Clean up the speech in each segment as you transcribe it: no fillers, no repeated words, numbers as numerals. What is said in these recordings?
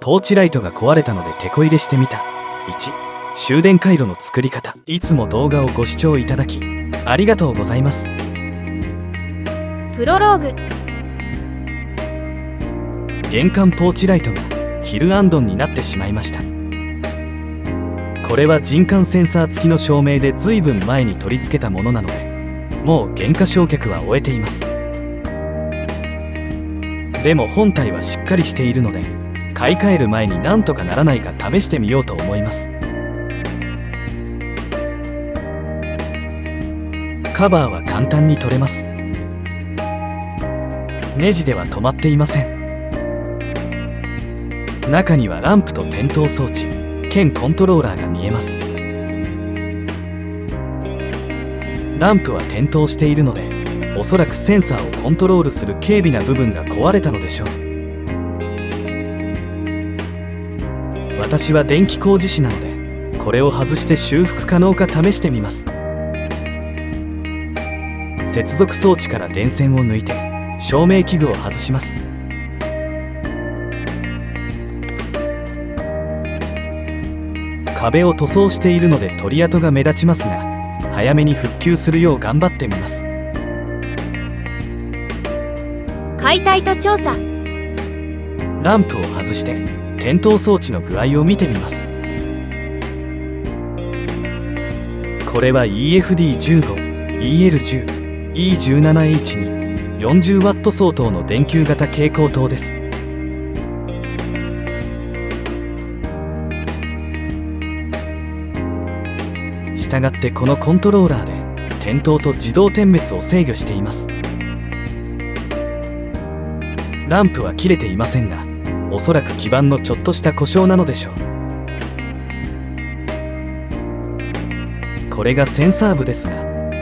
トーチライトが壊れたのでテこ入れしてみた。1、終電回路の作り方。いつも動画をご視聴いただきありがとうございます。プロローグ。玄関ポーチライトがヒルアンドンになってしまいました。これは人感センサー付きの照明で随分前に取り付けたものなので、もう原価償却は終えています。でも本体はしっかりしているので、買い替える前になんとかならないか試してみようと思います。カバーは簡単に取れます。ネジでは止まっていません。中にはランプと点灯装置兼コントローラーが見えます。ランプは点灯しているので、おそらくセンサーをコントロールする軽微な部分が壊れたのでしょう。私は電気工事士なので、これを外して修復可能か試してみます。接続装置から電線を抜いて照明器具を外します。壁を塗装しているので取り跡が目立ちますが、早めに復旧するよう頑張ってみます。解体と調査。ランプを外して点灯装置の具合を見てみます。これは EFD15、EL10、E17H に 40W 相当の電球型蛍光灯です。したがってこのコントローラーで点灯と自動点滅を制御しています。ランプは切れていませんが、おそらく基板のちょっとした故障なのでしょう。これがセンサー部ですが、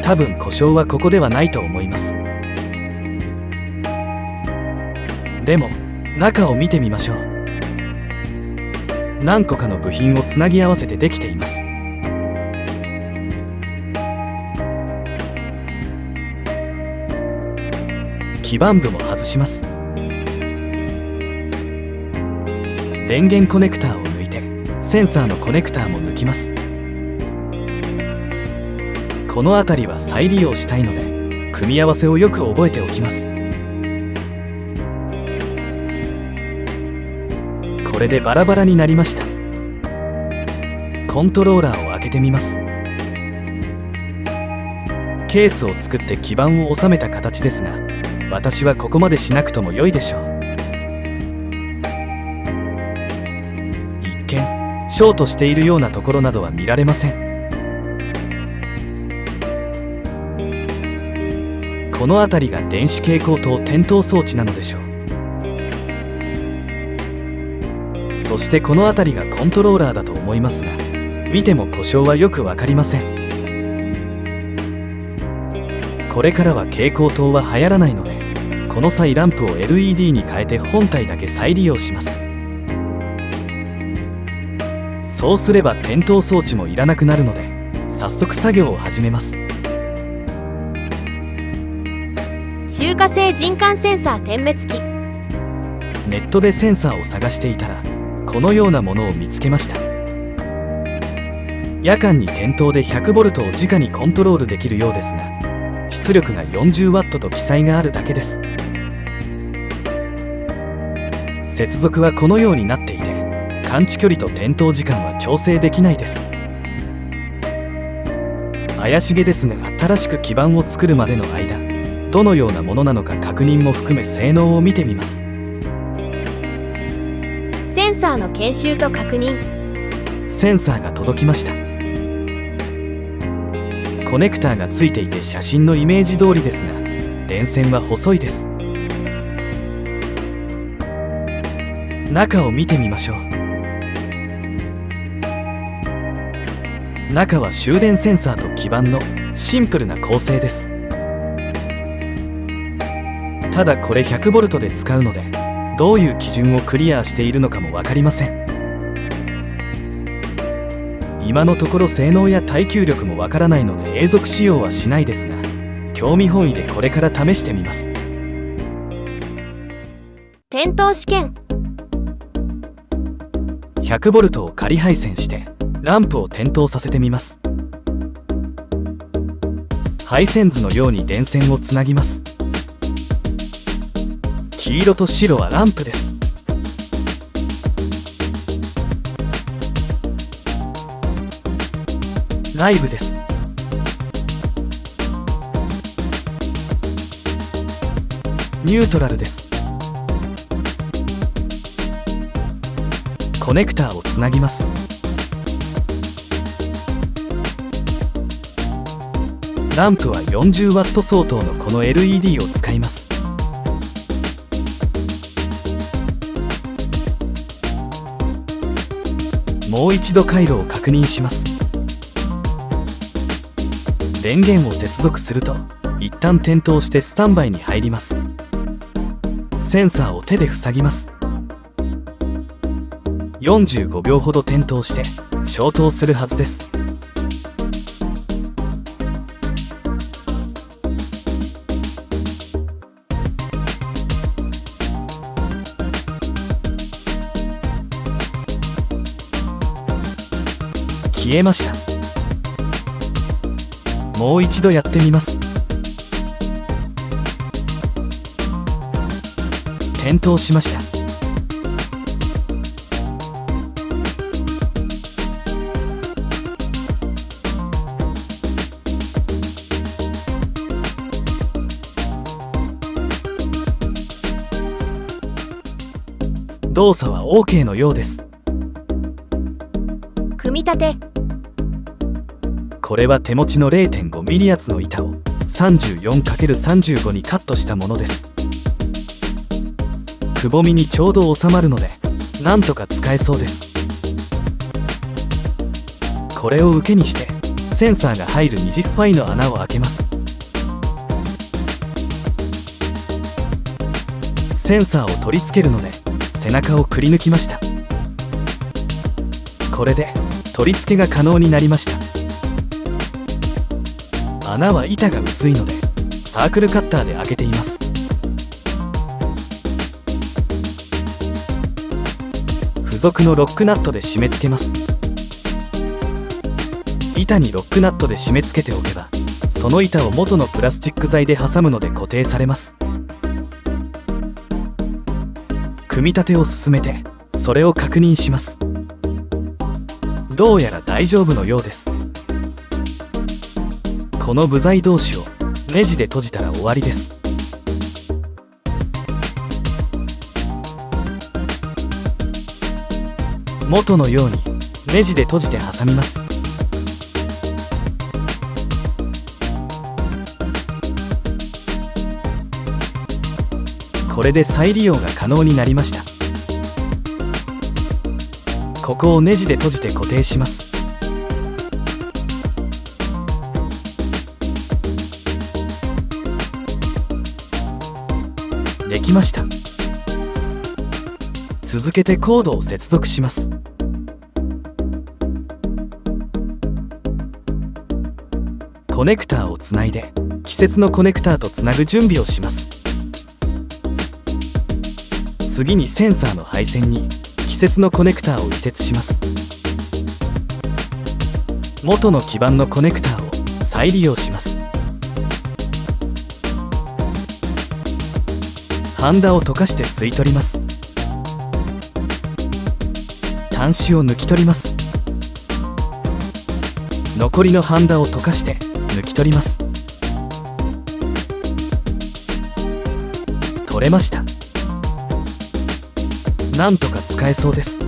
多分故障はここではないと思います。でも中を見てみましょう。何個かの部品をつなぎ合わせてできています。基板部も外します。電源コネクターを抜いてセンサーのコネクターも抜きます。この辺りは再利用したいので、組み合わせをよく覚えておきます。これでバラバラになりました。コントローラーを開けてみます。ケースを作って基板を収めた形ですが、私はここまでしなくとも良いでしょう。一見ショートしているようなところなどは見られません。この辺りが電子蛍光灯点灯装置なのでしょう。そしてこの辺りがコントローラーだと思いますが、見ても故障はよく分かりません。これからは蛍光灯は流行らないので、この際ランプを LED に変えて本体だけ再利用します。そうすれば点灯装置もいらなくなるので、早速作業を始めます。中華製人感センサー点滅器。ネットでセンサーを探していたら、このようなものを見つけました。夜間に点灯で 100V を直にコントロールできるようですが、出力が 40W と記載があるだけです。接続はこのようになっていて、感知距離と点灯時間は調整できないです。怪しげですが、新しく基板を作るまでの間、どのようなものなのか確認も含め性能を見てみます。センサーの研修と確認。センサーが届きました。コネクターがついていて写真のイメージ通りですが、電線は細いです。中を見てみましょう。中は終電センサーと基板のシンプルな構成です。ただこれ 100V で使うので、どういう基準をクリアしているのかも分かりません。今のところ性能や耐久力もわからないので永続使用はしないですが、興味本位でこれから試してみます。点灯試験。100V を仮配線してランプを点灯させてみます。配線図のように電線をつなぎます。黄色と白はランプです。ライブです。ニュートラルです。コネクターをつなぎます。ランプは 40W 相当のこの LED を使います。もう一度回路を確認します。電源を接続すると一旦点灯してスタンバイに入ります。センサーを手で塞ぎます。45秒ほど点灯して消灯するはずです。消えました。もう一度やってみます。点灯しました。動作は OK のようです。組み立て。これは手持ちの 0.5 ミリ厚の板を 34×35 にカットしたものです。くぼみにちょうど収まるのでなんとか使えそうです。これを受けにしてセンサーが入る20ファイの穴を開けます。センサーを取り付けるので背中をくり抜きました。これで取り付けが可能になりました。穴は板が薄いのでサークルカッターで開けています。付属のロックナットで締め付けます。板にロックナットで締め付けておけばその板を元のプラスチック材で挟むので固定されます。組み立てを進めてそれを確認します。どうやら大丈夫のようです。この部材同士をネジで閉じたら終わりです。元のようにネジで閉じて挟みます。これで再利用が可能になりました。ここをネジで閉じて固定します。できました。続けてコードを接続します。コネクターをつないで季節のコネクターとつなぐ準備をします。次にセンサーの配線に季節のコネクターを移設します。元の基板のコネクターを再利用します。ハンダを溶かして吸い取ります。端子を抜き取ります。残りのハンダを溶かして抜き取ります。取れました。なんとか使えそうです。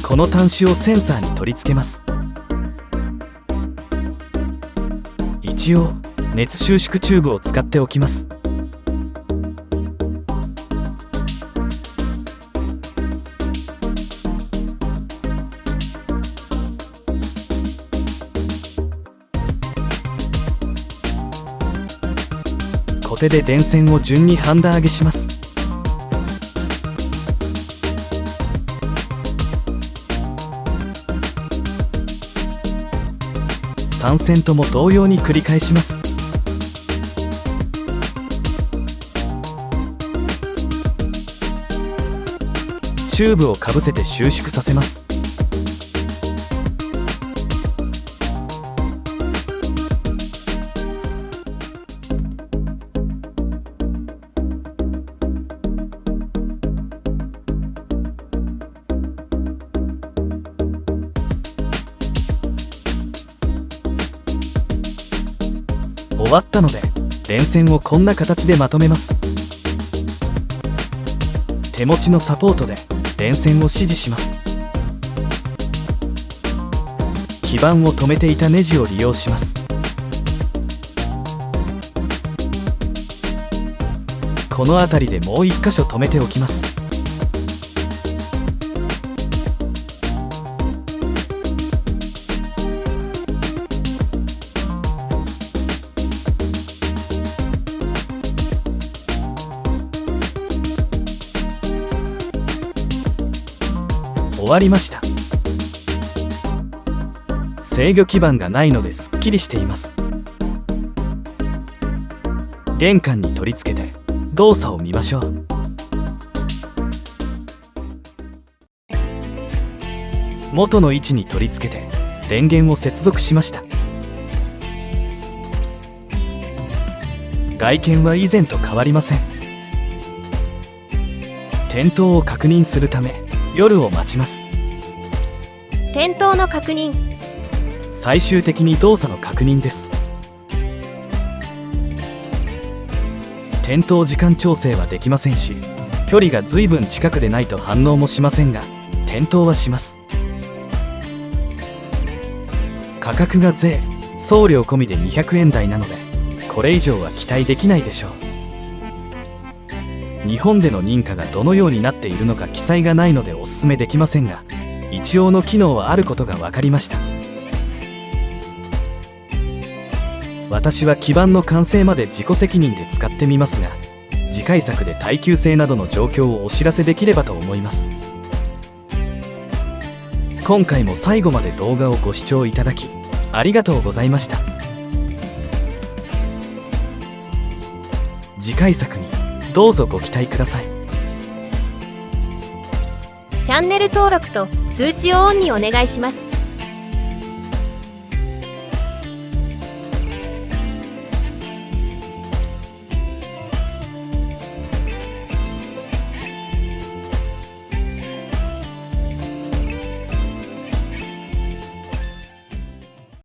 この端子をセンサーに取り付けます。一応熱収縮チューブを使っておきます。コテで電線を順にハンダ上げします。3線とも同様に繰り返します。チューブをかぶせて収縮させます。終わったので電線をこんな形でまとめます。手持ちのサポートで電線を支持します。基板を留めていたネジを利用します。この辺りでもう1箇所留めておきます。終わりました。制御基板がないのですっきりしています。玄関に取り付けて動作を見ましょう。元の位置に取り付けて電源を接続しました。外見は以前と変わりません。点灯を確認するため夜を待ちます。点灯の確認。最終的に動作の確認です。点灯時間調整はできませんし、距離が随分近くでないと反応もしませんが、点灯はします。価格が税・送料込みで200円台なので、これ以上は期待できないでしょう。日本での認可がどのようになっているのか記載がないのでおすすめできませんが、一応の機能はあることが分かりました。私は基板の完成まで自己責任で使ってみますが、次回作で耐久性などの状況をお知らせできればと思います。今回も最後まで動画をご視聴いただきありがとうございました。次回作にどうぞご期待ください。チャンネル登録と通知をオンにお願いします。